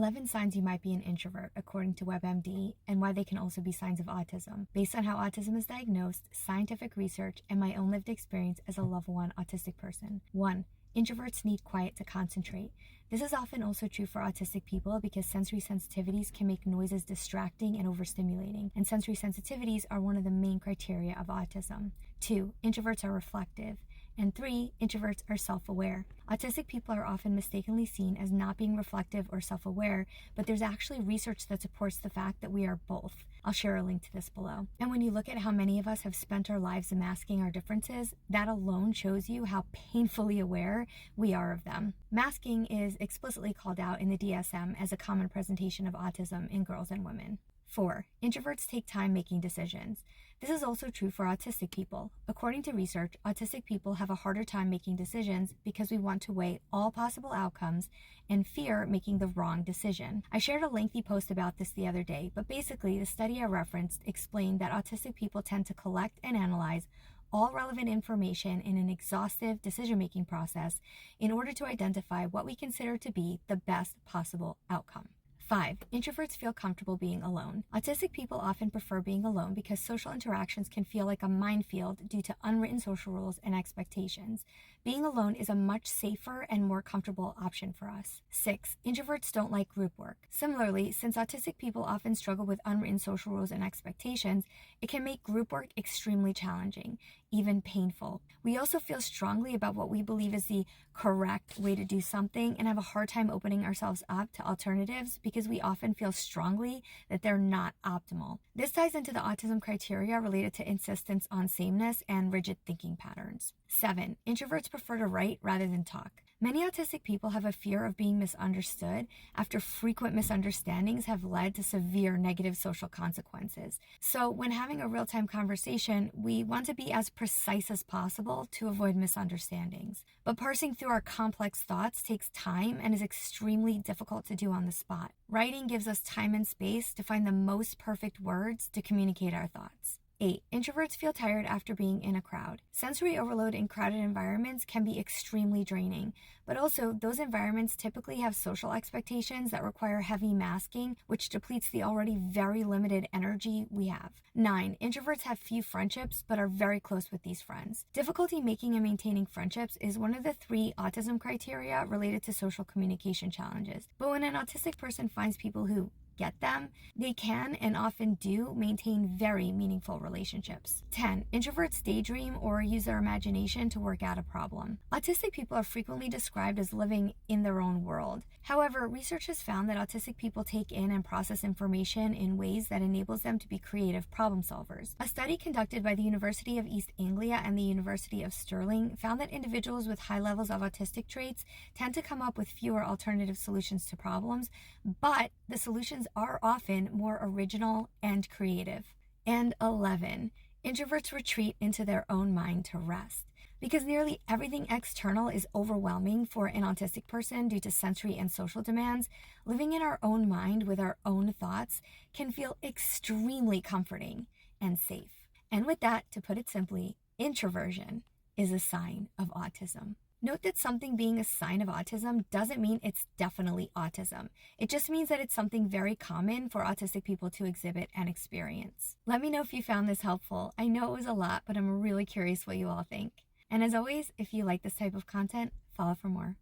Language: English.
11 signs you might be an introvert, according to WebMD, and why they can also be signs of autism, based on how autism is diagnosed, scientific research, and my own lived experience as a level 1 autistic person. 1. Introverts need quiet to concentrate. This is often also true for autistic people because sensory sensitivities can make noises distracting and overstimulating, and sensory sensitivities are one of the main criteria of autism. 2. Introverts are reflective. And 3, introverts are self-aware. Autistic people are often mistakenly seen as not being reflective or self-aware, but there's actually research that supports the fact that we are both. I'll share a link to this below. And when you look at how many of us have spent our lives masking our differences, that alone shows you how painfully aware we are of them. Masking is explicitly called out in the DSM as a common presentation of autism in girls and women. 4. Introverts take time making decisions. This is also true for autistic people. According to research, autistic people have a harder time making decisions because we want to weigh all possible outcomes and fear making the wrong decision. I shared a lengthy post about this the other day, but basically the study I referenced explained that autistic people tend to collect and analyze all relevant information in an exhaustive decision-making process in order to identify what we consider to be the best possible outcome. 5. Introverts feel comfortable being alone. Autistic people often prefer being alone because social interactions can feel like a minefield due to unwritten social rules and expectations. Being alone is a much safer and more comfortable option for us. 6. Introverts don't like group work. Similarly, since autistic people often struggle with unwritten social rules and expectations, it can make group work extremely challenging, even painful. We also feel strongly about what we believe is the correct way to do something and have a hard time opening ourselves up to alternatives because we often feel strongly that they're not optimal. This ties into the autism criteria related to insistence on sameness and rigid thinking patterns. 7. Introverts prefer to write rather than talk. Many autistic people have a fear of being misunderstood after frequent misunderstandings have led to severe negative social consequences. So when having a real-time conversation, we want to be as precise as possible to avoid misunderstandings. But parsing through our complex thoughts takes time and is extremely difficult to do on the spot. Writing gives us time and space to find the most perfect words to communicate our thoughts. 8. Introverts feel tired after being in a crowd. Sensory overload in crowded environments can be extremely draining, but also those environments typically have social expectations that require heavy masking, which depletes the already very limited energy we have. 9. Introverts have few friendships, but are very close with these friends. Difficulty making and maintaining friendships is one of the 3 autism criteria related to social communication challenges. But when an autistic person finds people who get them, they can and often do maintain very meaningful relationships. 10. Introverts daydream or use their imagination to work out a problem. Autistic people are frequently described as living in their own world. However, research has found that autistic people take in and process information in ways that enables them to be creative problem solvers. A study conducted by the University of East Anglia and the University of Stirling found that individuals with high levels of autistic traits tend to come up with fewer alternative solutions to problems, but the solutions are often more original and creative. And 11. Introverts retreat into their own mind to rest. Because nearly everything external is overwhelming for an autistic person due to sensory and social demands, living in our own mind with our own thoughts can feel extremely comforting and safe. And with that, to put it simply, introversion is a sign of autism. Note that something being a sign of autism doesn't mean it's definitely autism. It just means that it's something very common for autistic people to exhibit and experience. Let me know if you found this helpful. I know it was a lot, but I'm really curious what you all think. And as always, if you like this type of content, follow for more.